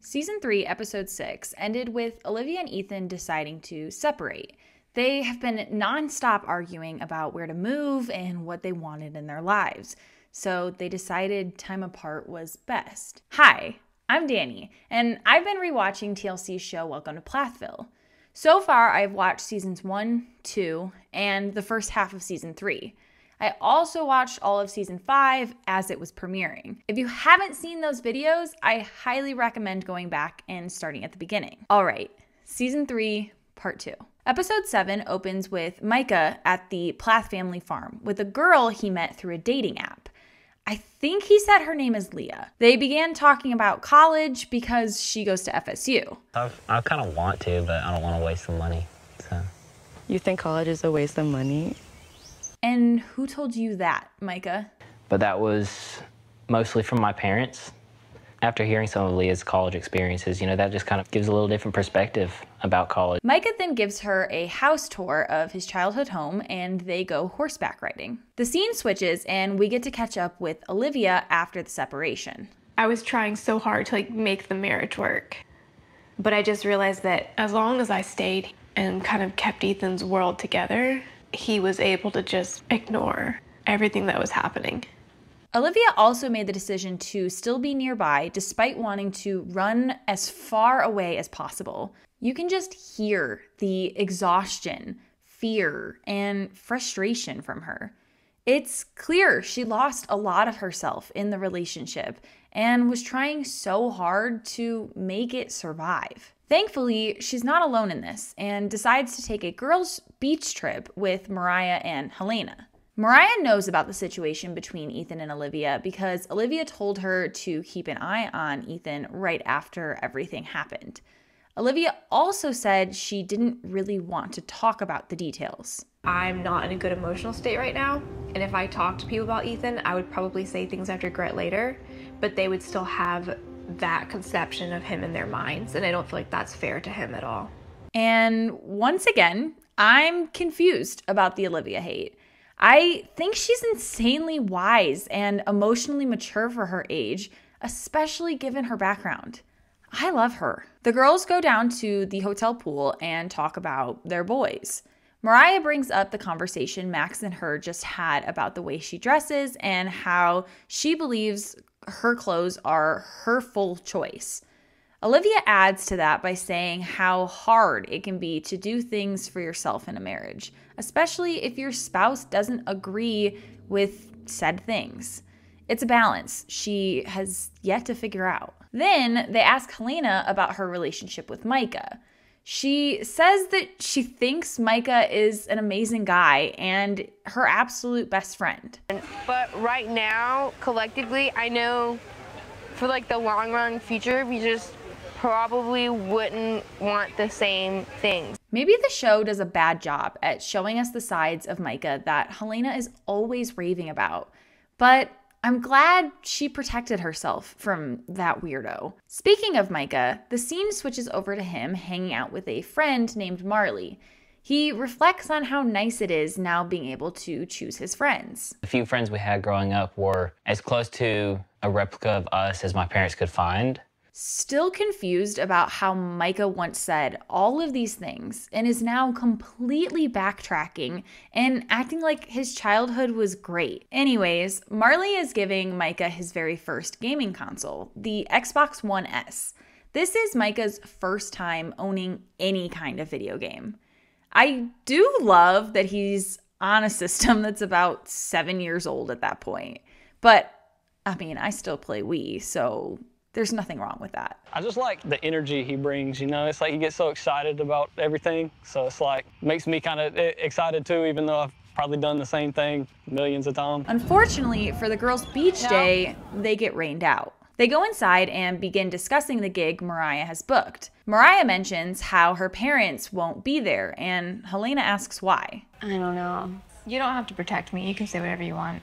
Season 3, Episode 6 ended with Olivia and Ethan deciding to separate. They have been nonstop arguing about where to move and what they wanted in their lives, so they decided time apart was best. Hi, I'm Danny, and I've been rewatching TLC's show Welcome to Plathville. So far, I've watched seasons 1, 2, and the first half of season 3. I also watched all of season 5 as it was premiering. If you haven't seen those videos, I highly recommend going back and starting at the beginning. All right, season 3, part 2. Episode 7 opens with Micah at the Plath family farm with a girl he met through a dating app. I think he said her name is Leah. They began talking about college because she goes to FSU. I kind of want to, but I don't want to waste the money. So. You think college is a waste of money? And who told you that, Micah? But that was mostly from my parents. After hearing some of Leah's college experiences, that just kind of gives a little different perspective about college. Micah then gives her a house tour of his childhood home, and they go horseback riding. The scene switches, and we get to catch up with Olivia after the separation. I was trying so hard to make the marriage work. But I just realized that as long as I stayed and kind of kept Ethan's world together, he was able to just ignore everything that was happening. Olivia also made the decision to still be nearby despite wanting to run as far away as possible. You can just hear the exhaustion, fear, and frustration from her. It's clear she lost a lot of herself in the relationship and was trying so hard to make it survive. Thankfully, she's not alone in this and decides to take a girls' beach trip with Mariah and Helena. Mariah knows about the situation between Ethan and Olivia because Olivia told her to keep an eye on Ethan right after everything happened. Olivia also said she didn't really want to talk about the details. I'm not in a good emotional state right now, and if I talked to people about Ethan, I would probably say things I'd regret later, but they would still have that conception of him in their minds, and I don't feel like that's fair to him at all. And once again, I'm confused about the Olivia hate. I think she's insanely wise and emotionally mature for her age, especially given her background. I love her. The girls go down to the hotel pool and talk about their boys. Mariah brings up the conversation Max and her just had about the way she dresses and how she believes her clothes are her full choice. Olivia adds to that by saying how hard it can be to do things for yourself in a marriage, especially if your spouse doesn't agree with said things. It's a balance she has yet to figure out. Then they ask Helena about her relationship with Micah. She says that she thinks Micah is an amazing guy and her absolute best friend. But right now, collectively, I know for the long run future, we just probably wouldn't want the same things. Maybe the show does a bad job at showing us the sides of Micah that Helena is always raving about, but I'm glad she protected herself from that weirdo. Speaking of Micah, the scene switches over to him hanging out with a friend named Marley. He reflects on how nice it is now being able to choose his friends. The few friends we had growing up were as close to a replica of us as my parents could find. Still confused about how Micah once said all of these things and is now completely backtracking and acting like his childhood was great. Anyways, Marley is giving Micah his very first gaming console, the Xbox One S. This is Micah's first time owning any kind of video game. I do love that he's on a system that's about 7 years old at that point. But, I still play Wii, so there's nothing wrong with that. I just like the energy he brings, It's like he gets so excited about everything. So it's makes me kind of excited too, even though I've probably done the same thing millions of times. Unfortunately, for the girls' beach day, they get rained out. They go inside and begin discussing the gig Mariah has booked. Mariah mentions how her parents won't be there, and Helena asks why. I don't know. You don't have to protect me. You can say whatever you want.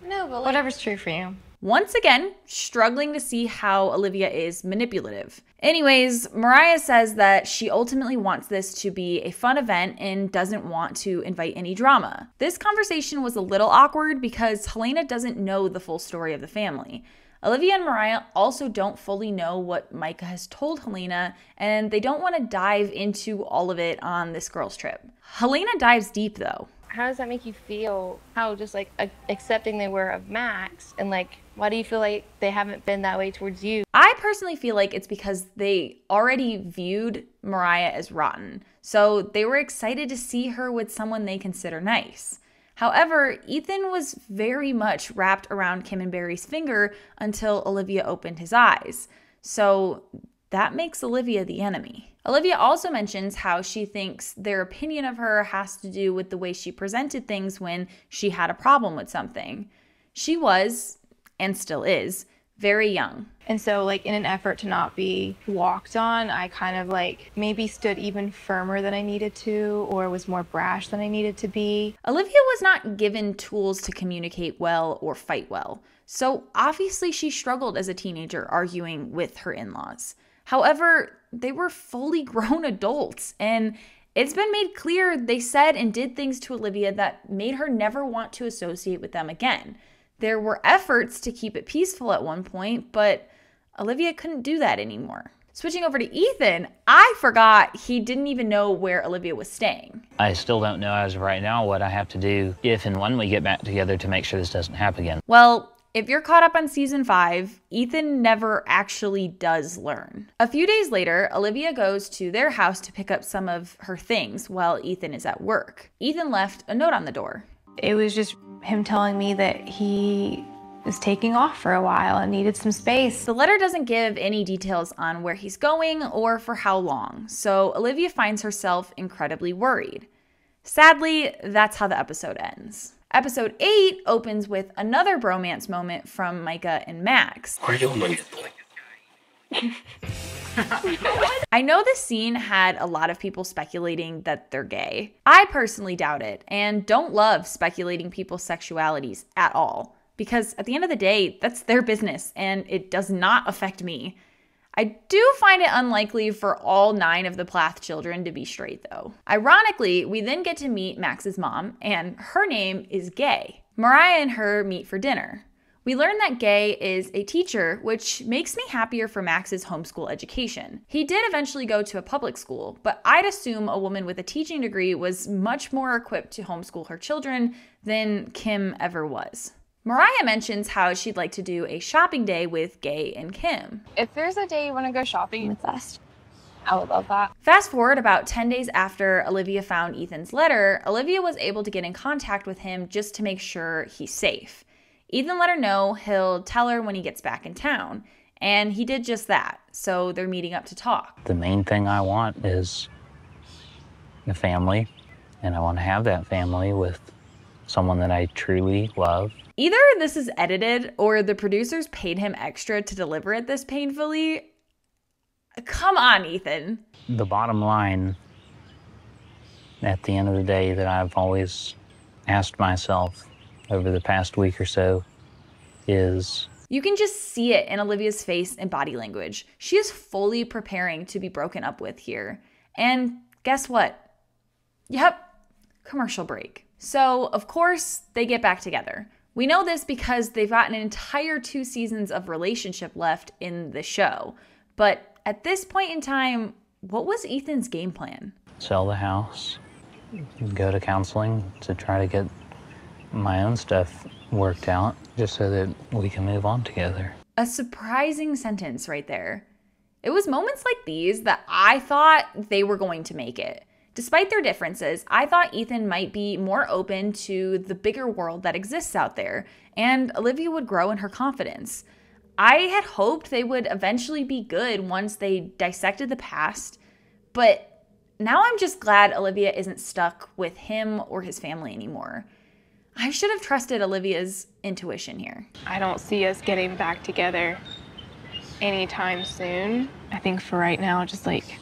No, but whatever's true for you. Once again, struggling to see how Olivia is manipulative. Anyways, Mariah says that she ultimately wants this to be a fun event and doesn't want to invite any drama. This conversation was a little awkward because Helena doesn't know the full story of the family. Olivia and Mariah also don't fully know what Micah has told Helena, and they don't want to dive into all of it on this girls' trip. Helena dives deep, though. How does that make you feel? How just like accepting they were of Max, and like, why do you feel like they haven't been that way towards you? I personally feel like it's because they already viewed Mariah as rotten, so they were excited to see her with someone they consider nice. However, Ethan was very much wrapped around Kim and Barry's finger until Olivia opened his eyes. So that makes Olivia the enemy. Olivia also mentions how she thinks their opinion of her has to do with the way she presented things when she had a problem with something. She was, and still is, very young. And so, like, in an effort to not be walked on, I kind of, like, maybe stood even firmer than I needed to, or was more brash than I needed to be. Olivia was not given tools to communicate well or fight well, so obviously she struggled as a teenager arguing with her in-laws. However, they were fully grown adults, and it's been made clear they said and did things to Olivia that made her never want to associate with them again. There were efforts to keep it peaceful at one point, but Olivia couldn't do that anymore. Switching over to Ethan, I forgot he didn't even know where Olivia was staying. I still don't know as of right now what I have to do if and when we get back together to make sure this doesn't happen again. Well, if you're caught up on season 5, Ethan never actually does learn. A few days later, Olivia goes to their house to pick up some of her things while Ethan is at work. Ethan left a note on the door. It was just him telling me that he was taking off for a while and needed some space. The letter doesn't give any details on where he's going or for how long, so Olivia finds herself incredibly worried. Sadly, that's how the episode ends. Episode 8 opens with another bromance moment from Micah and Max. Where you going? I know this scene had a lot of people speculating that they're gay. I personally doubt it and don't love speculating people's sexualities at all, because at the end of the day, that's their business and it does not affect me. I do find it unlikely for all 9 of the Plath children to be straight, though. Ironically, we then get to meet Max's mom, and her name is Gay. Mariah and her meet for dinner. We learn that Gay is a teacher, which makes me happier for Max's homeschool education. He did eventually go to a public school, but I'd assume a woman with a teaching degree was much more equipped to homeschool her children than Kim ever was. Mariah mentions how she'd like to do a shopping day with Gay and Kim. If there's a day you want to go shopping with us, I would love that. Fast forward about 10 days after Olivia found Ethan's letter, Olivia was able to get in contact with him just to make sure he's safe. Ethan let her know he'll tell her when he gets back in town, and he did just that, so they're meeting up to talk. The main thing I want is a family, and I want to have that family with someone that I truly love. Either this is edited or the producers paid him extra to deliver it this painfully. Come on, Ethan. The bottom line at the end of the day that I've always asked myself over the past week or so is... You can just see it in Olivia's face and body language. She is fully preparing to be broken up with here. And guess what? Yep, commercial break. So, of course, they get back together. We know this because they've got an entire 2 seasons of relationship left in the show. But at this point in time, what was Ethan's game plan? Sell the house, go to counseling to try to get my own stuff worked out, just so that we can move on together. A surprising sentence right there. It was moments like these that I thought they were going to make it. Despite their differences, I thought Ethan might be more open to the bigger world that exists out there, and Olivia would grow in her confidence. I had hoped they would eventually be good once they dissected the past, but now I'm just glad Olivia isn't stuck with him or his family anymore. I should have trusted Olivia's intuition here. I don't see us getting back together anytime soon. I think for right now, just like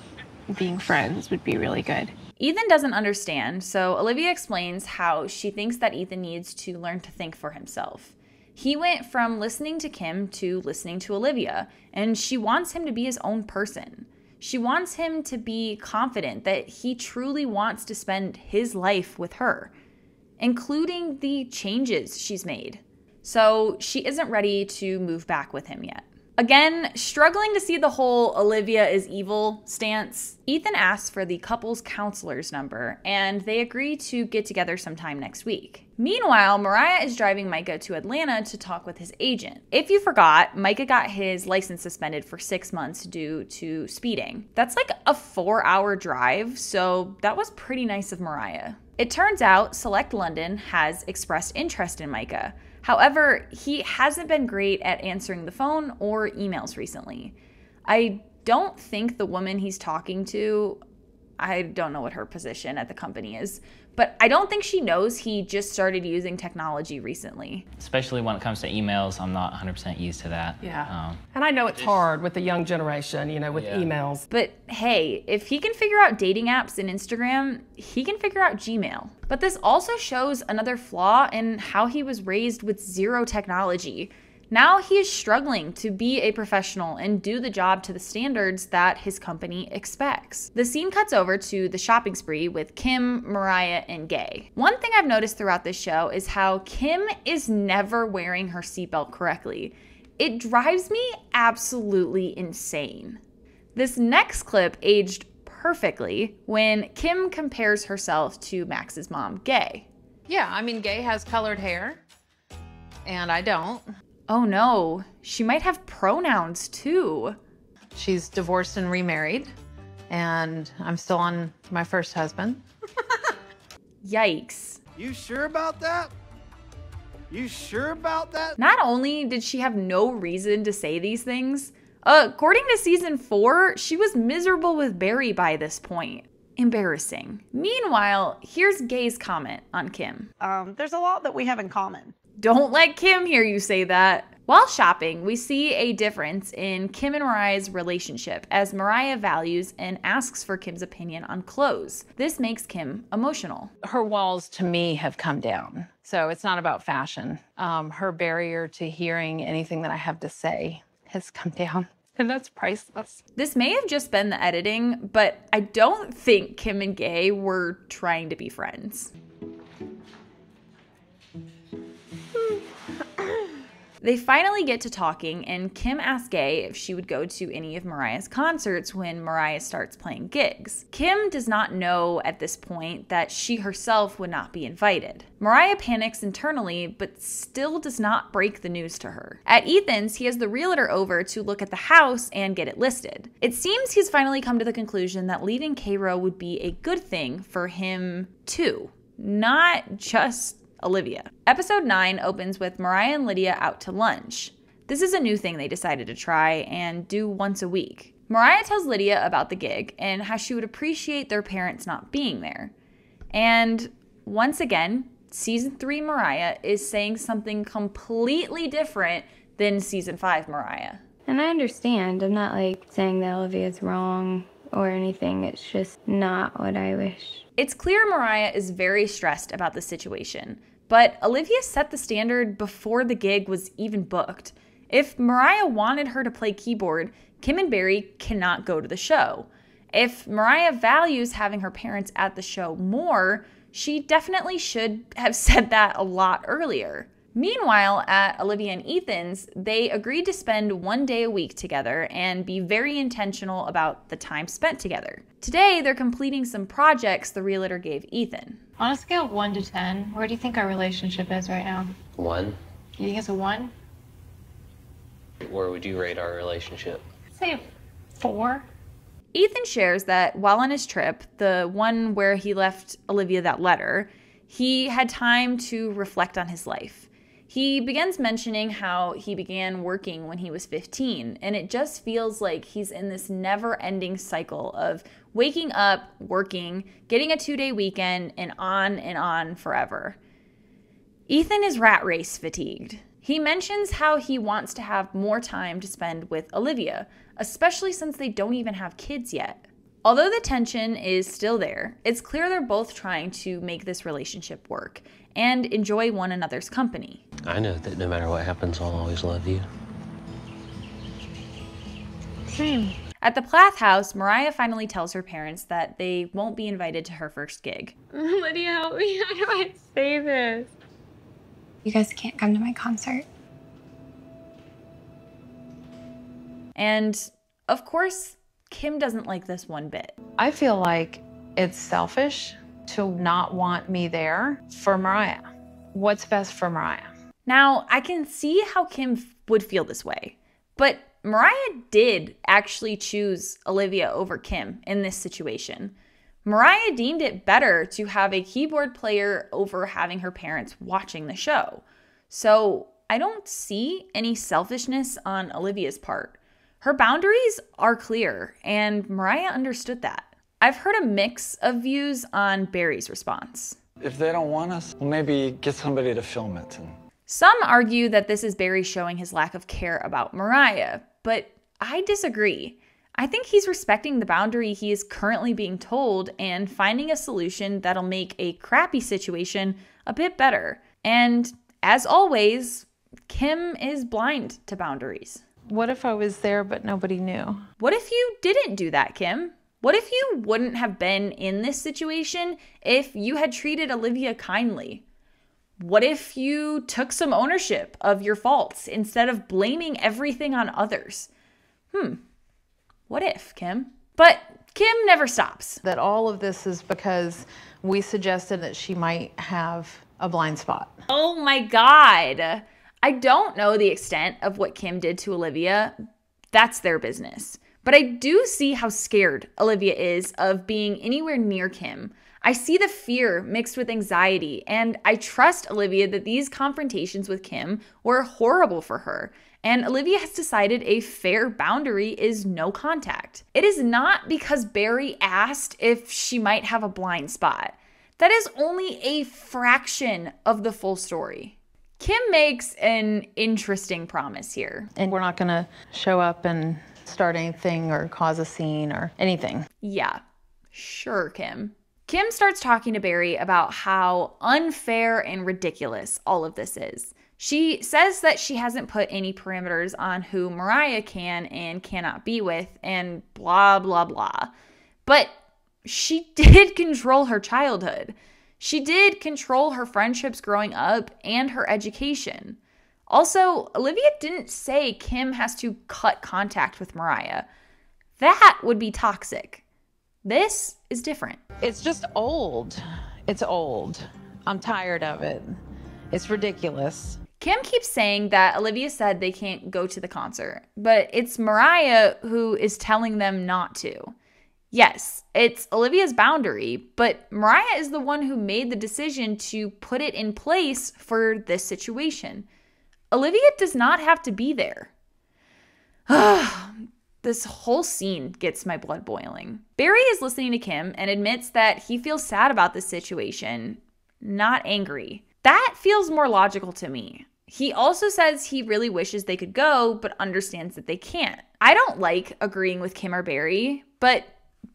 being friends would be really good. Ethan doesn't understand, so Olivia explains how she thinks that Ethan needs to learn to think for himself. He went from listening to Kim to listening to Olivia, and she wants him to be his own person. She wants him to be confident that he truly wants to spend his life with her, including the changes she's made. so she isn't ready to move back with him yet. Again, struggling to see the whole Olivia is evil stance, Ethan asks for the couple's counselor's number, and they agree to get together sometime next week. Meanwhile, Mariah is driving Micah to Atlanta to talk with his agent. If you forgot, Micah got his license suspended for 6 months due to speeding. That's like a 4-hour drive, so that was pretty nice of Mariah. It turns out Select London has expressed interest in Micah. However, he hasn't been great at answering the phone or emails recently. I don't think the woman he's talking to, I don't know what her position at the company is, but I don't think she knows he just started using technology recently. Especially when it comes to emails, I'm not 100% used to that. Yeah. And I know it's hard with the young generation, you know, with emails. But hey, if he can figure out dating apps and Instagram, he can figure out Gmail. But this also shows another flaw in how he was raised with zero technology. Now he is struggling to be a professional and do the job to the standards that his company expects. The scene cuts over to the shopping spree with Kim, Mariah, and Gay. One thing I've noticed throughout this show is how Kim is never wearing her seatbelt correctly. It drives me absolutely insane. This next clip aged perfectly when Kim compares herself to Max's mom, Gay. Yeah, I mean, Gay has colored hair, and I don't. Oh no, she might have pronouns too. She's divorced and remarried, and I'm still on my first husband. Yikes. You sure about that? You sure about that? Not only did she have no reason to say these things, according to season 4, she was miserable with Barry by this point. Embarrassing. Meanwhile, here's Gay's comment on Kim. There's a lot that we have in common. Don't let Kim hear you say that. While shopping, we see a difference in Kim and Mariah's relationship as Mariah values and asks for Kim's opinion on clothes. This makes Kim emotional. Her walls to me have come down, so it's not about fashion. Her barrier to hearing anything that I have to say has come down, and that's priceless. This may have just been the editing, but I don't think Kim and Gay were trying to be friends. They finally get to talking, and Kim asks Gay if she would go to any of Mariah's concerts when Mariah starts playing gigs. Kim does not know at this point that she herself would not be invited. Mariah panics internally, but still does not break the news to her. At Ethan's, he has the realtor over to look at the house and get it listed. It seems he's finally come to the conclusion that leaving Cairo would be a good thing for him too, not just Olivia. Episode 9 opens with Mariah and Lydia out to lunch. This is a new thing they decided to try and do once a week. Mariah tells Lydia about the gig and how she would appreciate their parents not being there. And once again, season 3 Mariah is saying something completely different than season 5 Mariah. And I understand. I'm not like saying that Olivia's wrong or anything. It's just not what I wish. It's clear Mariah is very stressed about the situation. But Olivia set the standard before the gig was even booked. If Mariah wanted her to play keyboard, Kim and Barry cannot go to the show. If Mariah values having her parents at the show more, she definitely should have said that a lot earlier. Meanwhile, at Olivia and Ethan's, they agreed to spend 1 day a week together and be very intentional about the time spent together. Today, they're completing some projects the realtor gave Ethan. On a scale of 1 to 10, where do you think our relationship is right now? 1. You think it's a 1? Where would you rate our relationship? I'd say a 4. Ethan shares that while on his trip, the one where he left Olivia that letter, he had time to reflect on his life. He begins mentioning how he began working when he was 15, and it just feels like he's in this never-ending cycle of waking up, working, getting a 2-day weekend, and on forever. Ethan is rat race fatigued. He mentions how he wants to have more time to spend with Olivia, especially since they don't even have kids yet. Although the tension is still there, it's clear they're both trying to make this relationship work and enjoy one another's company. I know that no matter what happens, I'll always love you. Same. At the Plath house, Mariah finally tells her parents that they won't be invited to her first gig. Lydia, help me. How do I say this? You guys can't come to my concert. And of course, Kim doesn't like this one bit. I feel like it's selfish to not want me there for Mariah. What's best for Mariah? Now, I can see how Kim would feel this way, but Mariah did actually choose Olivia over Kim in this situation. Mariah deemed it better to have a keyboard player over having her parents watching the show. So I don't see any selfishness on Olivia's part. Her boundaries are clear, and Mariah understood that. I've heard a mix of views on Barry's response. If they don't want us, well, maybe get somebody to film it. Some argue that this is Barry showing his lack of care about Mariah, but I disagree. I think he's respecting the boundary he is currently being told and finding a solution that'll make a crappy situation a bit better. And as always, Kim is blind to boundaries. What if I was there but nobody knew? What if you didn't do that, Kim? What if you wouldn't have been in this situation if you had treated Olivia kindly? What if you took some ownership of your faults instead of blaming everything on others? What if, Kim? But Kim never stops. That all of this is because we suggested that she might have a blind spot. Oh my God. I don't know the extent of what Kim did to Olivia. That's their business. But I do see how scared Olivia is of being anywhere near Kim. I see the fear mixed with anxiety, and I trust Olivia that these confrontations with Kim were horrible for her. And Olivia has decided a fair boundary is no contact. It is not because Barry asked if she might have a blind spot. That is only a fraction of the full story. Kim makes an interesting promise here. And we're not gonna show up and start anything or cause a scene or anything. Yeah, sure, Kim. Kim starts talking to Barry about how unfair and ridiculous all of this is. She says that she hasn't put any parameters on who Mariah can and cannot be with, and blah, blah, blah. But she did control her childhood. She did control her friendships growing up and her education. Also, Olivia didn't say Kim has to cut contact with Mariah. That would be toxic. This is different. It's just old. It's old. I'm tired of it. It's ridiculous. Kim keeps saying that Olivia said they can't go to the concert, but it's Mariah who is telling them not to. Yes, it's Olivia's boundary, but Mariah is the one who made the decision to put it in place for this situation. Olivia does not have to be there. This whole scene gets my blood boiling. Barry is listening to Kim and admits that he feels sad about this situation, not angry. That feels more logical to me. He also says he really wishes they could go, but understands that they can't. I don't like agreeing with Kim or Barry, but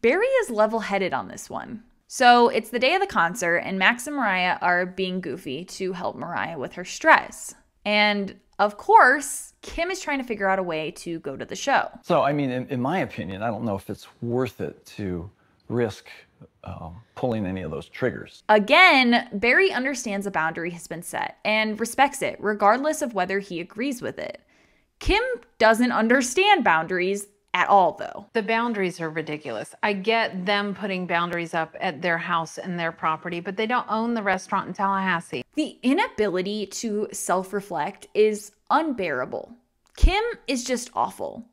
Barry is level-headed on this one. So it's the day of the concert, and Max and Mariah are being goofy to help Mariah with her stress. And of course, Kim is trying to figure out a way to go to the show. So, I mean, in my opinion, I don't know if it's worth it to risk pulling any of those triggers. Again, Barry understands a boundary has been set and respects it, regardless of whether he agrees with it. Kim doesn't understand boundaries at all, though. The boundaries are ridiculous. I get them putting boundaries up at their house and their property, but they don't own the restaurant in Tallahassee. The inability to self-reflect is unbearable. Kim is just awful.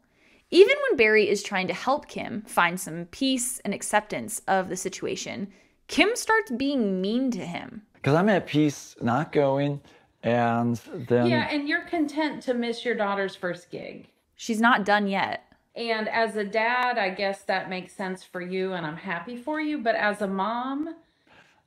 Even when Barry is trying to help Kim find some peace and acceptance of the situation, Kim starts being mean to him. Because I'm at peace not going, and then... Yeah, and you're content to miss your daughter's first gig. She's not done yet. And as a dad, I guess that makes sense for you, and I'm happy for you. But as a mom,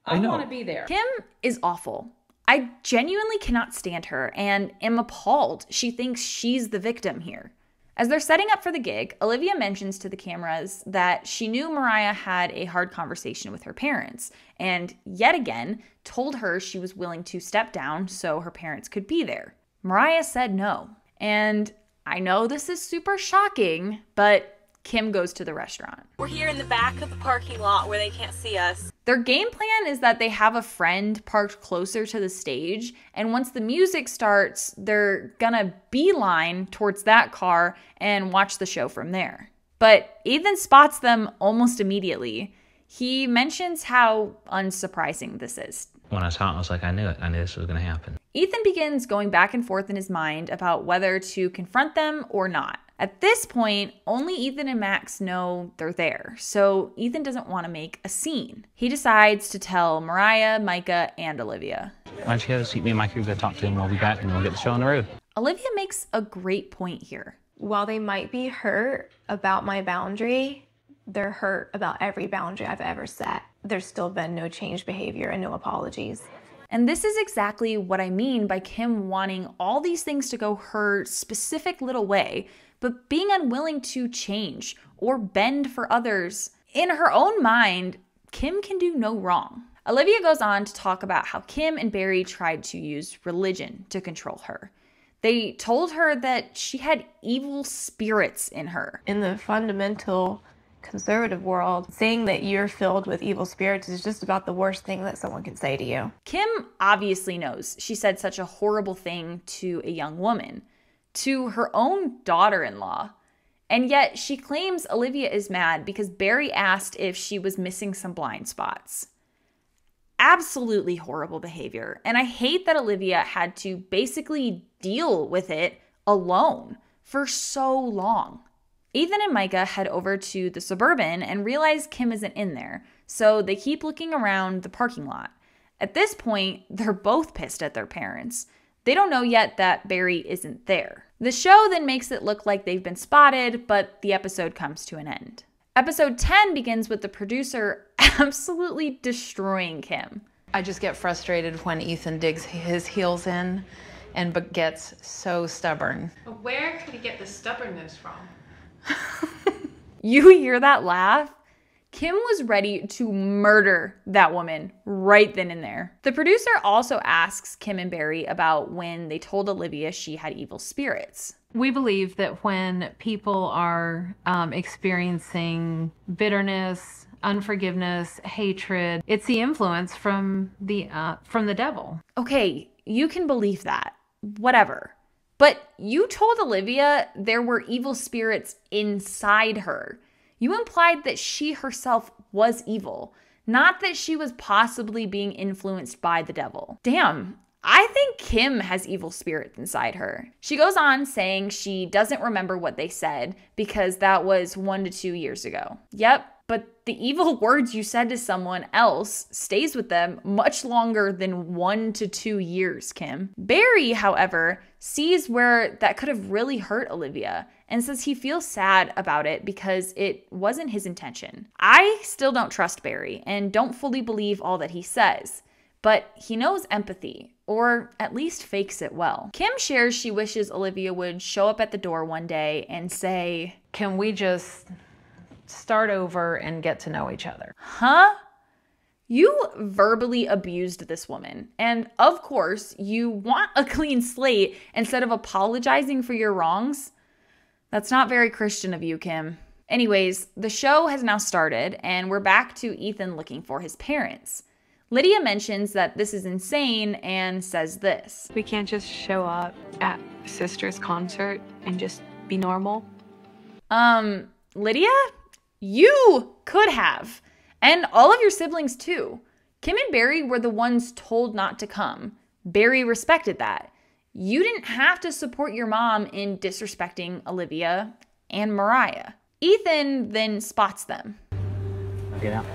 I want to be there. Kim is awful. I genuinely cannot stand her and am appalled she thinks she's the victim here. As they're setting up for the gig, Olivia mentions to the cameras that she knew Mariah had a hard conversation with her parents, and yet again told her she was willing to step down so her parents could be there. Mariah said no. And I know this is super shocking, but Kim goes to the restaurant. We're here in the back of the parking lot where they can't see us. Their game plan is that they have a friend parked closer to the stage, and once the music starts, they're gonna beeline towards that car and watch the show from there. But Ethan spots them almost immediately. He mentions how unsurprising this is. When I saw it, I was like, I knew it. I knew this was going to happen. Ethan begins going back and forth in his mind about whether to confront them or not. At this point, only Ethan and Max know they're there, so Ethan doesn't want to make a scene. He decides to tell Mariah, Micah, and Olivia. Why don't you go see me and Micah, go talk to him, we'll be back and we'll get the show on the road. Olivia makes a great point here. While they might be hurt about my boundary, they're hurt about every boundary I've ever set. There's still been no changed behavior and no apologies. And this is exactly what I mean by Kim wanting all these things to go her specific little way, but being unwilling to change or bend for others. In her own mind, Kim can do no wrong. Olivia goes on to talk about how Kim and Barry tried to use religion to control her. They told her that she had evil spirits in her. In the fundamental conservative world, saying that you're filled with evil spirits is just about the worst thing that someone can say to you. Kim obviously knows she said such a horrible thing to a young woman, to her own daughter-in-law. And yet she claims Olivia is mad because Barry asked if she was missing some blind spots. Absolutely horrible behavior. And I hate that Olivia had to basically deal with it alone for so long. Ethan and Micah head over to the Suburban and realize Kim isn't in there, so they keep looking around the parking lot. At this point, they're both pissed at their parents. They don't know yet that Barry isn't there. The show then makes it look like they've been spotted, but the episode comes to an end. Episode 10 begins with the producer absolutely destroying Kim. I just get frustrated when Ethan digs his heels in and gets so stubborn. Where could he get the stubbornness from? You hear that laugh? Kim was ready to murder that woman right then and there. The producer also asks Kim and Barry about when they told Olivia she had evil spirits. We believe that when people are experiencing bitterness, unforgiveness, hatred, it's the influence from the devil. Okay, you can believe that. Whatever. But you told Olivia there were evil spirits inside her. You implied that she herself was evil, not that she was possibly being influenced by the devil. Damn, I think Kim has evil spirits inside her. She goes on saying she doesn't remember what they said because that was 1 to 2 years ago. Yep, but the evil words you said to someone else stays with them much longer than 1 to 2 years, Kim. Barry, however, sees where that could have really hurt Olivia and says he feels sad about it because it wasn't his intention. I still don't trust Barry and don't fully believe all that he says, but he knows empathy, or at least fakes it well. Kim shares she wishes Olivia would show up at the door one day and say, "Can we just start over and get to know each other?" Huh? You verbally abused this woman. And of course, you want a clean slate instead of apologizing for your wrongs. That's not very Christian of you, Kim. Anyways, the show has now started and we're back to Ethan looking for his parents. Lydia mentions that this is insane and says this. We can't just show up at sister's concert and just be normal. Lydia? You could have. And all of your siblings too. Kim and Barry were the ones told not to come. Barry respected that. You didn't have to support your mom in disrespecting Olivia and Mariah. Ethan then spots them. Get out.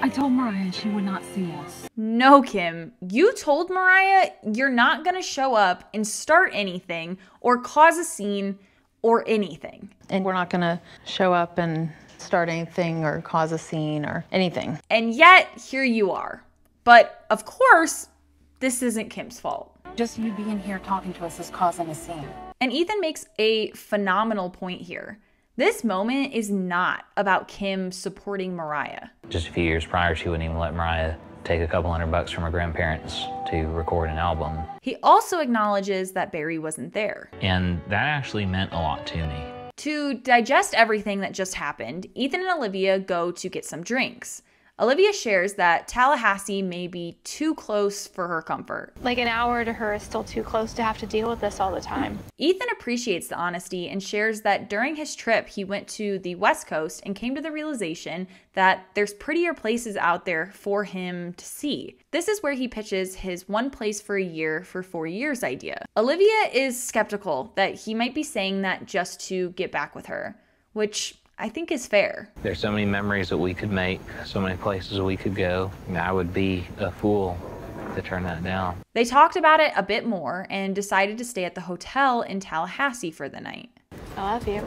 I told Mariah she would not see us. No, Kim. You told Mariah you're not going to show up and start anything or cause a scene or anything. And we're not going to show up and start anything or cause a scene or anything. And yet, here you are. But of course, this isn't Kim's fault. Just you being here talking to us is causing a scene. And Ethan makes a phenomenal point here. This moment is not about Kim supporting Mariah. Just a few years prior, she wouldn't even let Mariah take a couple $100 from her grandparents to record an album. He also acknowledges that Barry wasn't there. And that actually meant a lot to me. To digest everything that just happened, Ethan and Olivia go to get some drinks. Olivia shares that Tallahassee may be too close for her comfort. Like an hour to her is still too close to have to deal with this all the time. Ethan appreciates the honesty and shares that during his trip, he went to the West Coast and came to the realization that there's prettier places out there for him to see. This is where he pitches his one place for a year for 4 years idea. Olivia is skeptical that he might be saying that just to get back with her, which I think is fair. There's so many memories that we could make, so many places we could go. I would be a fool to turn that down. They talked about it a bit more and decided to stay at the hotel in Tallahassee for the night. I love you.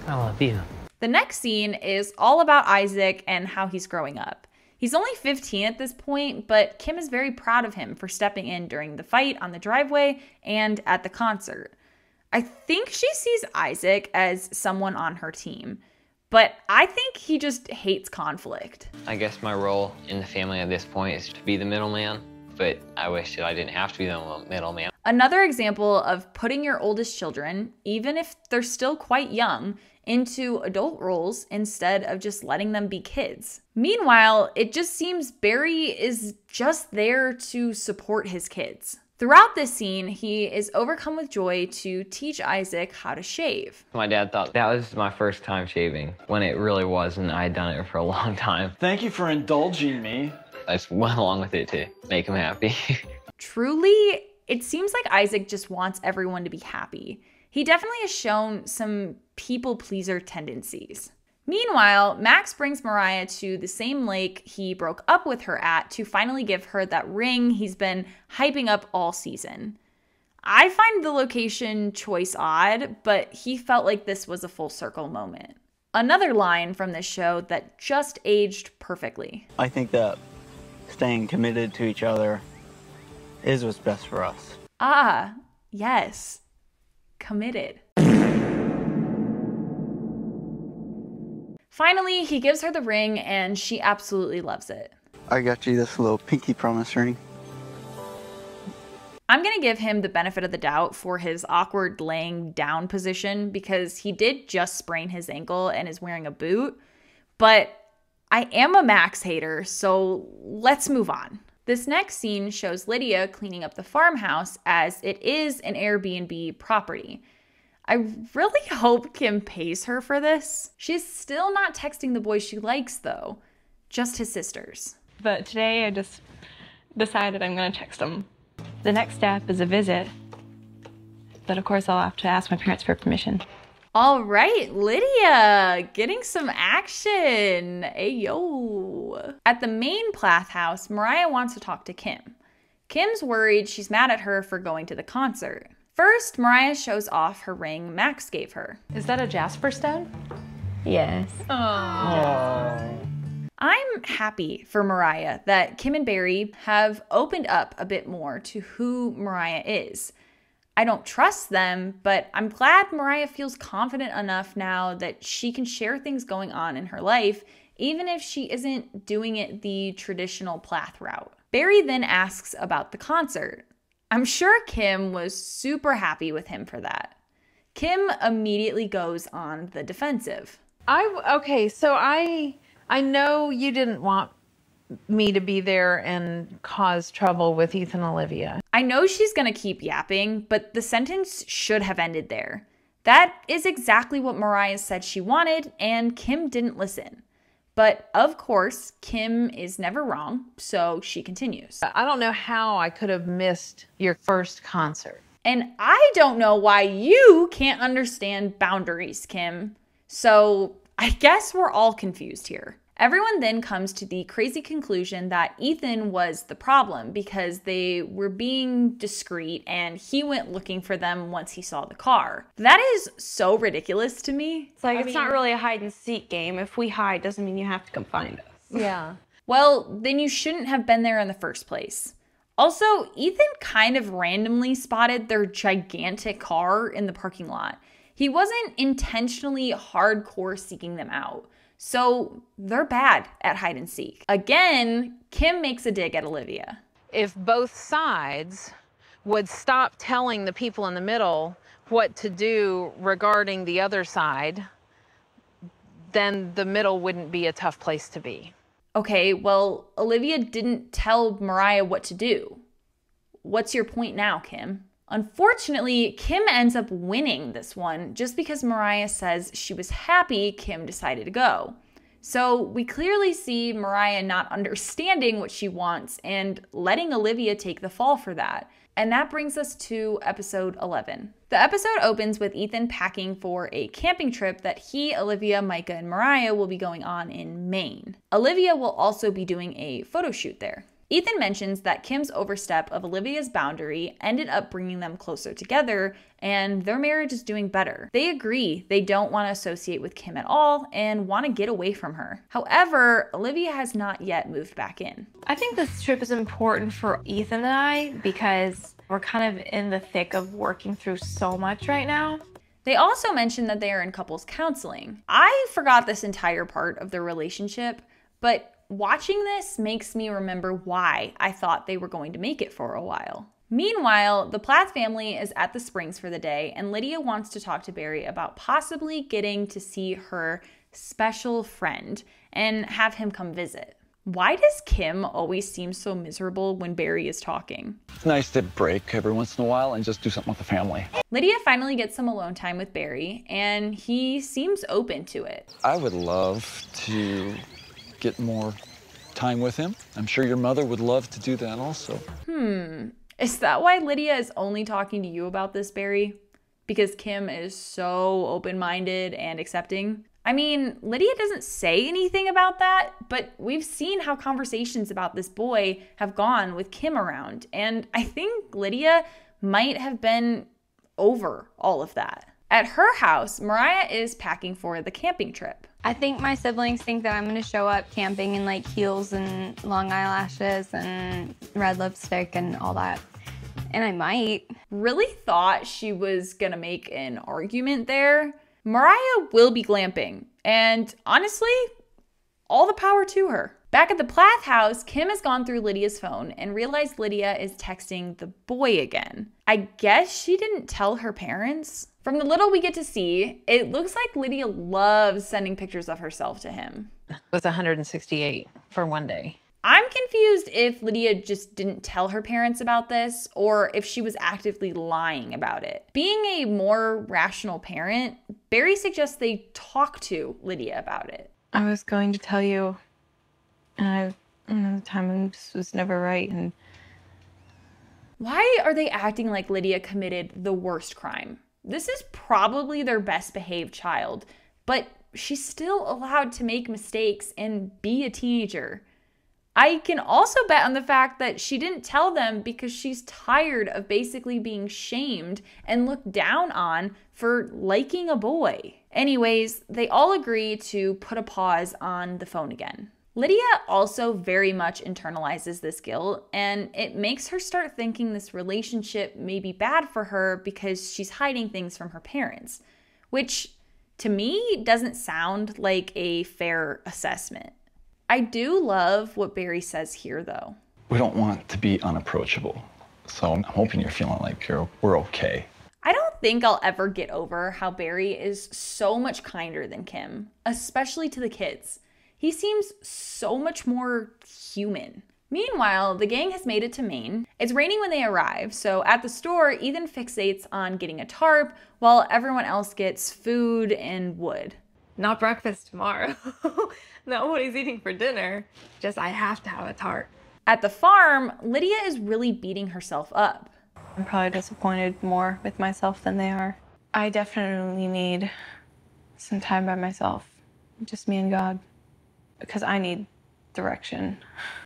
I love you. The next scene is all about Isaac and how he's growing up. He's only 15 at this point, but Kim is very proud of him for stepping in during the fight on the driveway and at the concert. I think she sees Isaac as someone on her team, but I think he just hates conflict. I guess my role in the family at this point is to be the middleman, but I wish that I didn't have to be the middleman. Another example of putting your oldest children, even if they're still quite young, into adult roles instead of just letting them be kids. Meanwhile, it just seems Barry is just there to support his kids. Throughout this scene, he is overcome with joy to teach Isaac how to shave. My dad thought that was my first time shaving, when it really wasn't. I had done it for a long time. Thank you for indulging me. I just went along with it to make him happy. Truly, it seems like Isaac just wants everyone to be happy. He definitely has shown some people pleaser tendencies. Meanwhile, Max brings Mariah to the same lake he broke up with her at to finally give her that ring he's been hyping up all season. I find the location choice odd, but he felt like this was a full circle moment. Another line from this show that just aged perfectly. I think that staying committed to each other is what's best for us. Ah, yes. Committed. Finally, he gives her the ring and she absolutely loves it. I got you this little pinky promise ring. I'm going to give him the benefit of the doubt for his awkward laying down position because he did just sprain his ankle and is wearing a boot. But I am a Max hater, so let's move on. This next scene shows Lydia cleaning up the farmhouse as it is an Airbnb property. I really hope Kim pays her for this. She's still not texting the boys she likes, though. Just his sisters. But today I just decided I'm going to text them. The next step is a visit. But of course I'll have to ask my parents for permission. All right, Lydia, getting some action. Ayo. At the main Plath house, Mariah wants to talk to Kim. Kim's worried she's mad at her for going to the concert. First, Mariah shows off her ring Max gave her. Is that a jasper stone? Yes. Aww. I'm happy for Mariah that Kim and Barry have opened up a bit more to who Mariah is. I don't trust them, but I'm glad Mariah feels confident enough now that she can share things going on in her life, even if she isn't doing it the traditional Plath route. Barry then asks about the concert. I'm sure Kim was super happy with him for that. Kim immediately goes on the defensive. Okay, so I know you didn't want me to be there and cause trouble with Ethan and Olivia. I know she's gonna keep yapping, but the sentence should have ended there. That is exactly what Mariah said she wanted, and Kim didn't listen. But of course, Kim is never wrong, so she continues. I don't know how I could have missed your first concert. And I don't know why you can't understand boundaries, Kim. So I guess we're all confused here. Everyone then comes to the crazy conclusion that Ethan was the problem because they were being discreet and he went looking for them once he saw the car. That is so ridiculous to me. It's like, it's not really a hide and seek game. If we hide, doesn't mean you have to come find us. Yeah. Well, then you shouldn't have been there in the first place. Also, Ethan kind of randomly spotted their gigantic car in the parking lot. He wasn't intentionally hardcore seeking them out. So they're bad at hide and seek. Again, Kim makes a dig at Olivia. If both sides would stop telling the people in the middle what to do regarding the other side, then the middle wouldn't be a tough place to be. Okay, well, Olivia didn't tell Mariah what to do. What's your point now, Kim? Unfortunately, Kim ends up winning this one just because Mariah says she was happy Kim decided to go. So we clearly see Mariah not understanding what she wants and letting Olivia take the fall for that. And that brings us to episode 11. The episode opens with Ethan packing for a camping trip that he, Olivia, Micah, and Mariah will be going on in Maine. Olivia will also be doing a photo shoot there. Ethan mentions that Kim's overstep of Olivia's boundary ended up bringing them closer together, and their marriage is doing better. They agree they don't want to associate with Kim at all and want to get away from her. However, Olivia has not yet moved back in. I think this trip is important for Ethan and I because we're kind of in the thick of working through so much right now. They also mentioned that they are in couples counseling. I forgot this entire part of their relationship, but watching this makes me remember why I thought they were going to make it for a while. Meanwhile, the Plath family is at the Springs for the day, and Lydia wants to talk to Barry about possibly getting to see her special friend and have him come visit. Why does Kim always seem so miserable when Barry is talking? It's nice to break every once in a while and just do something with the family. Lydia finally gets some alone time with Barry, and he seems open to it. I would love to get more time with him. I'm sure your mother would love to do that also. Is that why Lydia is only talking to you about this, Barry? Because Kim is so open-minded and accepting? I mean, Lydia doesn't say anything about that, but we've seen how conversations about this boy have gone with Kim around, and I think Lydia might have been over all of that. At her house, Mariah is packing for the camping trip. I think my siblings think that I'm gonna show up camping in like heels and long eyelashes and red lipstick and all that. And I might. Really thought she was gonna make an argument there. Mariah will be glamping, and honestly, all the power to her. Back at the Plath house, Kim has gone through Lydia's phone and realized Lydia is texting the boy again. I guess she didn't tell her parents. From the little we get to see, it looks like Lydia loves sending pictures of herself to him. It was 168 for one day. I'm confused if Lydia just didn't tell her parents about this or if she was actively lying about it. Being a more rational parent, Barry suggests they talk to Lydia about it. I was going to tell you, and the timing just was never right. And why are they acting like Lydia committed the worst crime? This is probably their best behaved child, but she's still allowed to make mistakes and be a teenager. I can also bet on the fact that she didn't tell them because she's tired of basically being shamed and looked down on for liking a boy. Anyways, they all agree to put a pause on the phone again. Lydia also very much internalizes this guilt, and it makes her start thinking this relationship may be bad for her because she's hiding things from her parents, which to me doesn't sound like a fair assessment. I do love what Barry says here, though. We don't want to be unapproachable, so I'm hoping you're feeling like we're okay. I don't think I'll ever get over how Barry is so much kinder than Kim, especially to the kids. He seems so much more human. Meanwhile, the gang has made it to Maine. It's raining when they arrive, so at the store, Ethan fixates on getting a tarp while everyone else gets food and wood. not breakfast tomorrow. Not what he's eating for dinner. Just I have to have a tart. At the farm, Lydia is really beating herself up. I'm probably disappointed more with myself than they are. I definitely need some time by myself. Just me and God. Because I need direction.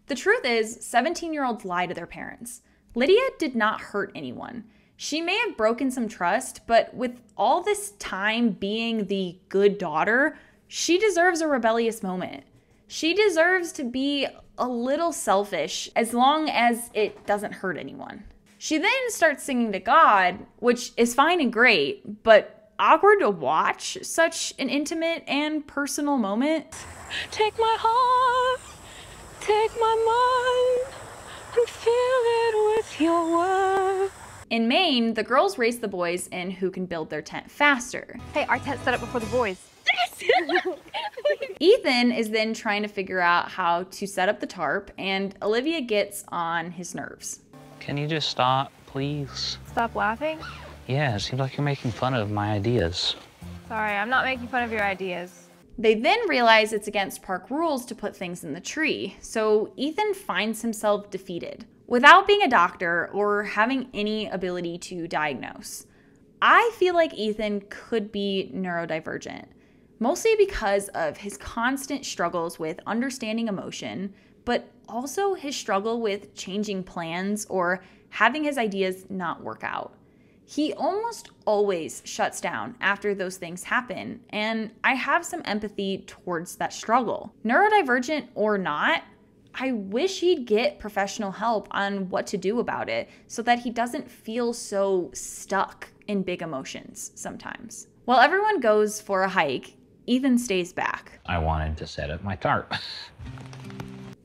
The truth is, 17-year-olds lie to their parents. Lydia did not hurt anyone. She may have broken some trust, but with all this time being the good daughter, she deserves a rebellious moment. She deserves to be a little selfish as long as it doesn't hurt anyone. She then starts singing to God, which is fine and great, but awkward to watch such an intimate and personal moment. Take my heart, take my mind, and fill it with your word. In Maine, the girls race the boys in who can build their tent faster. Hey, our tent's set up before the boys. Ethan is then trying to figure out how to set up the tarp, and Olivia gets on his nerves. Can you just stop, please? Stop laughing? Yeah, it seems like you're making fun of my ideas. Sorry, I'm not making fun of your ideas. They then realize it's against park rules to put things in the tree, so Ethan finds himself defeated. Without being a doctor or having any ability to diagnose, I feel like Ethan could be neurodivergent, mostly because of his constant struggles with understanding emotion, but also his struggle with changing plans or having his ideas not work out. He almost always shuts down after those things happen, and I have some empathy towards that struggle. Neurodivergent or not, I wish he'd get professional help on what to do about it so that he doesn't feel so stuck in big emotions sometimes. While everyone goes for a hike, Ethan stays back. I wanted to set up my tarp.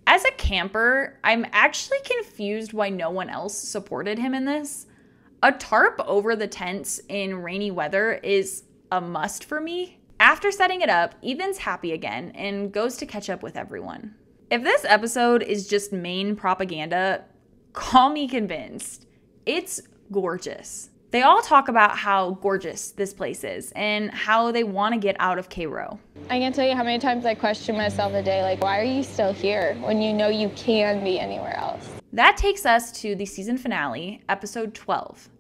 As a camper, I'm actually confused why no one else supported him in this. A tarp over the tents in rainy weather is a must for me. After setting it up, Ethan's happy again and goes to catch up with everyone. If this episode is just Maine propaganda, call me convinced. It's gorgeous. They all talk about how gorgeous this place is and how they want to get out of Cairo. I can't tell you how many times I question myself a day, like, why are you still here when you know you can be anywhere else? That takes us to the season finale, episode 12.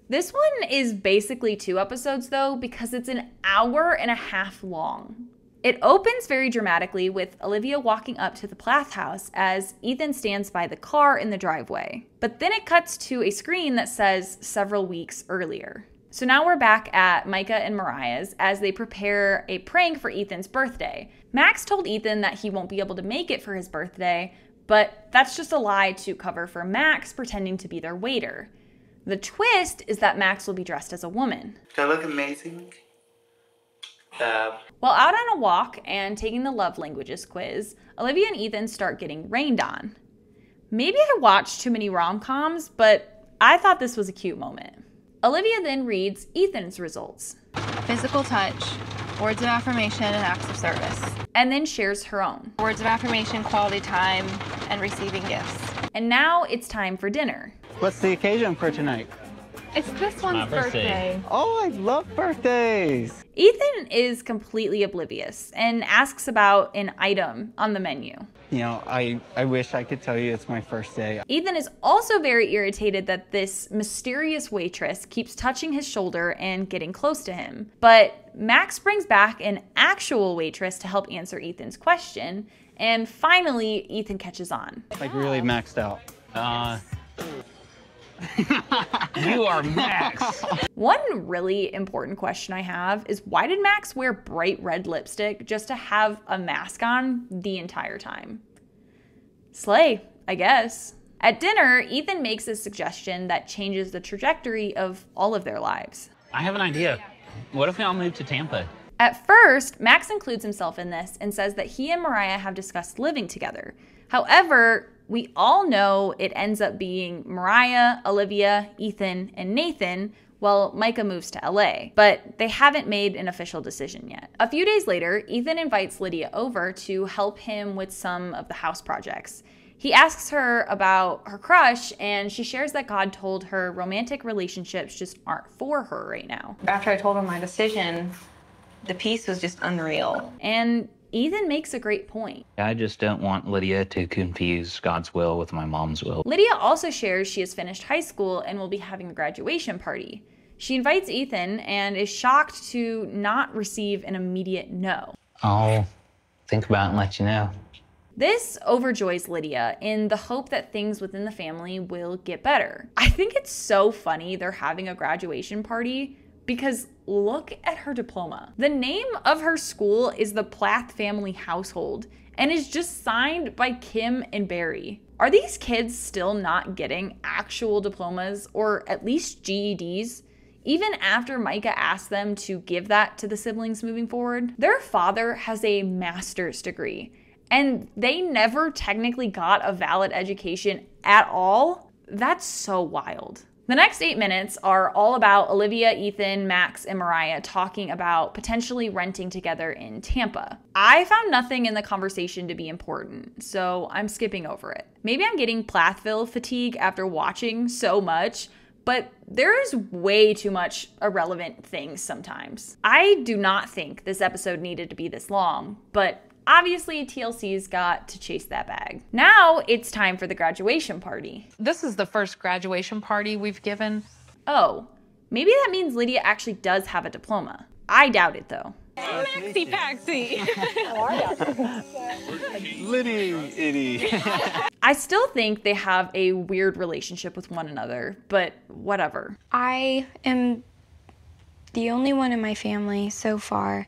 This one is basically 2 episodes though, because it's an hour and a half long. It opens very dramatically with Olivia walking up to the Plaths house as Ethan stands by the car in the driveway. But then it cuts to a screen that says several weeks earlier. So now we're back at Micah and Mariah's as they prepare a prank for Ethan's birthday. Max told Ethan that he won't be able to make it for his birthday, but that's just a lie to cover for Max pretending to be their waiter. The twist is that Max will be dressed as a woman. Do I look amazing? While out on a walk and taking the love languages quiz, Olivia and Ethan start getting rained on. Maybe I watched too many rom-coms, but I thought this was a cute moment. Olivia then reads Ethan's results. Physical touch, words of affirmation, and acts of service. And then shares her own. Words of affirmation, quality time, and receiving gifts. And now it's time for dinner. What's the occasion for tonight? It's this one's birthday. Oh, I love birthdays. Ethan is completely oblivious and asks about an item on the menu. You know, I wish I could tell you it's my first day. Ethan is also very irritated that this mysterious waitress keeps touching his shoulder and getting close to him. But Max brings back an actual waitress to help answer Ethan's question, and finally Ethan catches on. Like really maxed out. You are Max. One really important question I have is why did Max wear bright red lipstick just to have a mask on the entire time? Slay, I guess. At dinner, Ethan makes a suggestion that changes the trajectory of all of their lives. I have an idea. What if we all move to Tampa? At first, Max includes himself in this and says that he and Mariah have discussed living together. However, we all know it ends up being Mariah, Olivia, Ethan, and Nathan, while Micah moves to LA, but they haven't made an official decision yet. A few days later, Ethan invites Lydia over to help him with some of the house projects. He asks her about her crush, and she shares that God told her romantic relationships just aren't for her right now. After I told her my decision, the peace was just unreal. And Ethan makes a great point. I just don't want Lydia to confuse God's will with my mom's will. Lydia also shares she has finished high school and will be having a graduation party. She invites Ethan and is shocked to not receive an immediate no. I'll think about it and let you know. This overjoys Lydia in the hope that things within the family will get better. I think it's so funny they're having a graduation party because look at her diploma. The name of her school is the Plath family household and is just signed by Kim and Barry. Are these kids still not getting actual diplomas or at least GEDs? Even after Micah asked them to give that to the siblings moving forward? Their father has a master's degree and they never technically got a valid education at all. That's so wild. The next 8 minutes are all about Olivia, Ethan, Max, and Mariah talking about potentially renting together in Tampa. I found nothing in the conversation to be important, so I'm skipping over it. Maybe I'm getting Plathville fatigue after watching so much, but there is way too much irrelevant things sometimes. I do not think this episode needed to be this long, but obviously, TLC's got to chase that bag. Now it's time for the graduation party. This is the first graduation party we've given. Oh, maybe that means Lydia actually does have a diploma. I doubt it though. Maxie Paxi. Liddy, itty. I still think they have a weird relationship with one another, but whatever. I am the only one in my family so far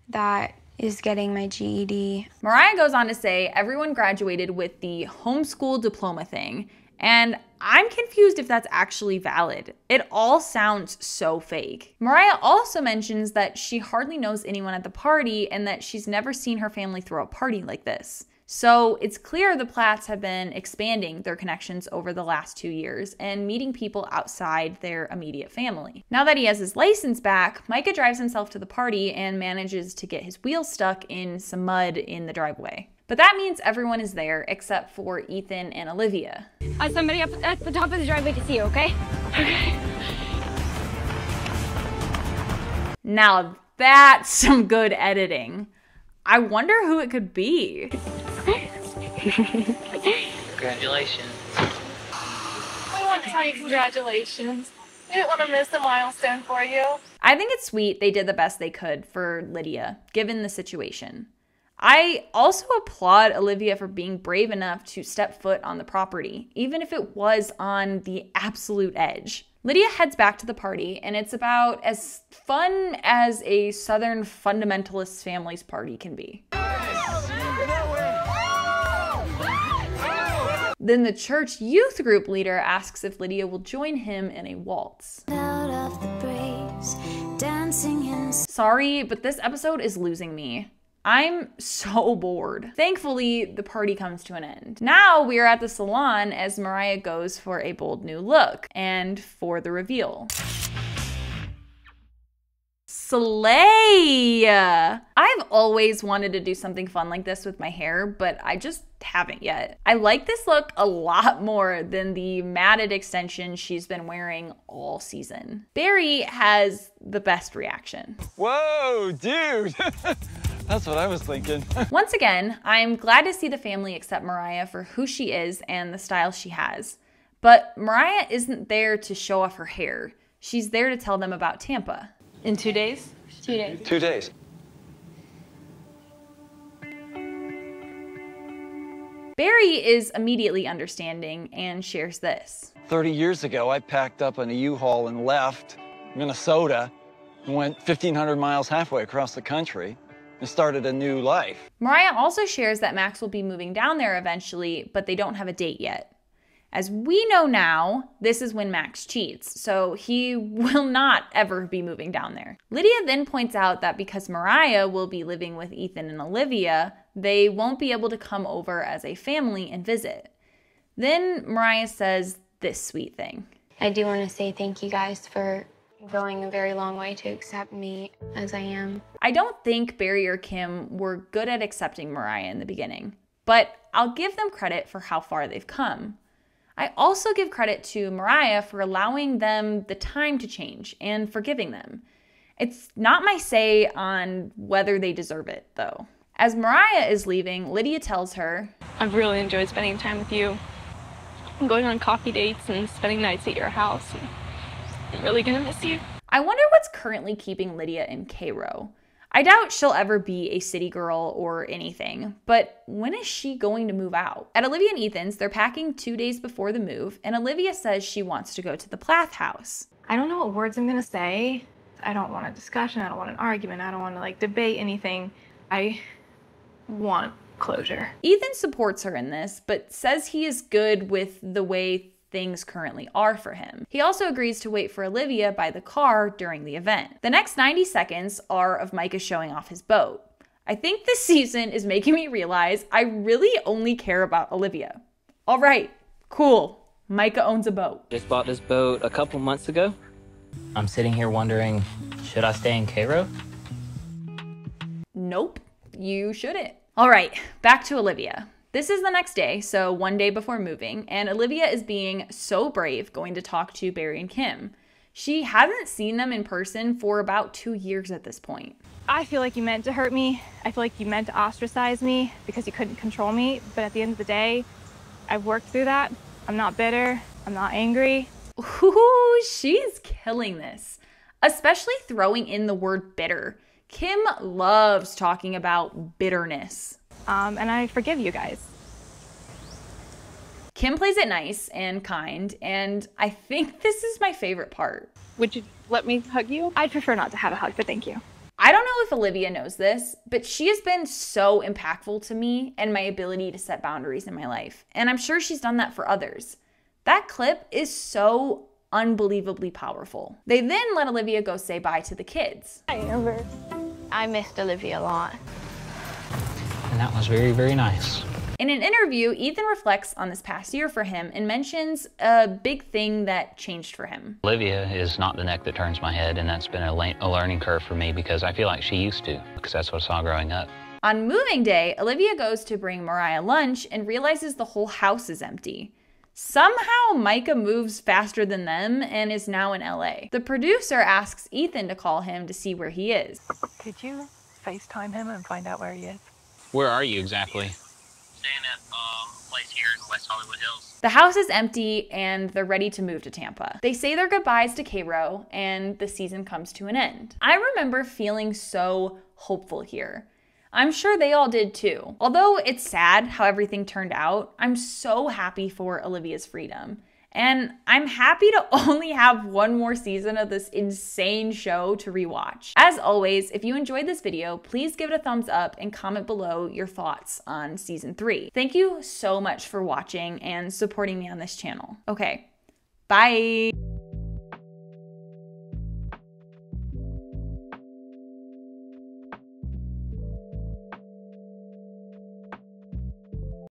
that is getting my GED. Mariah goes on to say everyone graduated with the homeschool diploma thing, and I'm confused if that's actually valid. It all sounds so fake. Mariah also mentions that she hardly knows anyone at the party and that she's never seen her family throw a party like this. So it's clear the Plaths have been expanding their connections over the last 2 years and meeting people outside their immediate family. Now that he has his license back, Micah drives himself to the party and manages to get his wheels stuck in some mud in the driveway. But that means everyone is there except for Ethan and Olivia. Somebody up at the top of the driveway to see you, okay? Okay. Now that's some good editing. I wonder who it could be. Congratulations. We want to tell you congratulations. We didn't want to miss a milestone for you. I think it's sweet they did the best they could for Lydia, given the situation. I also applaud Olivia for being brave enough to step foot on the property, even if it was on the absolute edge. Lydia heads back to the party, and it's about as fun as a Southern fundamentalist family's party can be. Then the church youth group leader asks if Lydia will join him in a waltz. Sorry, but this episode is losing me. I'm so bored. Thankfully, the party comes to an end. Now we are at the salon as Mariah goes for a bold new look and for the reveal. Slay! I've always wanted to do something fun like this with my hair, but I just haven't yet. I like this look a lot more than the matted extension she's been wearing all season. Barry has the best reaction. Whoa, dude! That's what I was thinking. Once again, I'm glad to see the family accept Mariah for who she is and the style she has. But Mariah isn't there to show off her hair. She's there to tell them about Tampa. In 2 days? 2 days. 2 days. Barry is immediately understanding and shares this. 30 years ago, I packed up in a U-Haul and left Minnesota and went 1,500 miles halfway across the country and started a new life. Mariah also shares that Max will be moving down there eventually, but they don't have a date yet. As we know now, this is when Max cheats, so he will not ever be moving down there. Lydia then points out that because Mariah will be living with Ethan and Olivia, they won't be able to come over as a family and visit. Then Mariah says this sweet thing. I do want to say thank you guys for going a very long way to accept me as I am. I don't think Barry or Kim were good at accepting Mariah in the beginning, but I'll give them credit for how far they've come. I also give credit to Mariah for allowing them the time to change and forgiving them. It's not my say on whether they deserve it, though. As Mariah is leaving, Lydia tells her, I've really enjoyed spending time with you. I'm going on coffee dates and spending nights at your house. I'm really gonna miss you. I wonder what's currently keeping Lydia in Cairo. I doubt she'll ever be a city girl or anything, but when is she going to move out? At Olivia and Ethan's, they're packing 2 days before the move, and Olivia says she wants to go to the Plath house. I don't know what words I'm gonna say. I don't want a discussion, I don't want an argument, I don't want to debate anything. I want closure. Ethan supports her in this, but says he is good with the way things currently are for him. He also agrees to wait for Olivia by the car during the event. The next 90 seconds are of Micah showing off his boat. I think this season is making me realize I really only care about Olivia. All right, cool. Micah owns a boat. Just bought this boat a couple months ago. I'm sitting here wondering, should I stay in Cairo? Nope, you shouldn't. All right, back to Olivia. This is the next day, so one day before moving, and Olivia is being so brave going to talk to Barry and Kim. She hasn't seen them in person for about 2 years at this point. I feel like you meant to hurt me. I feel like you meant to ostracize me because you couldn't control me. But at the end of the day, I've worked through that. I'm not bitter. I'm not angry. Ooh, she's killing this, especially throwing in the word bitter. Kim loves talking about bitterness. And I forgive you guys. Kim plays it nice and kind, and I think this is my favorite part. Would you let me hug you? I'd prefer not to have a hug, but thank you. I don't know if Olivia knows this, but she has been so impactful to me and my ability to set boundaries in my life. And I'm sure she's done that for others. That clip is so unbelievably powerful. They then let Olivia go say bye to the kids. Hi, Amber. I missed Olivia a lot. And that was very, very nice. In an interview, Ethan reflects on this past year for him and mentions a big thing that changed for him. Olivia is not the neck that turns my head, and that's been a learning curve for me because I feel like she used to, because that's what I saw growing up. On moving day, Olivia goes to bring Mariah lunch and realizes the whole house is empty. Somehow, Micah moves faster than them and is now in LA. The producer asks Ethan to call him to see where he is. Could you FaceTime him and find out where he is? Where are you exactly? Staying at a place here in West Hollywood Hills. The house is empty and they're ready to move to Tampa. They say their goodbyes to Cairo and the season comes to an end. I remember feeling so hopeful here. I'm sure they all did too. Although it's sad how everything turned out, I'm so happy for Olivia's freedom. And I'm happy to only have one more season of this insane show to rewatch. As always, if you enjoyed this video, please give it a thumbs up and comment below your thoughts on season 3. Thank you so much for watching and supporting me on this channel. Okay, bye.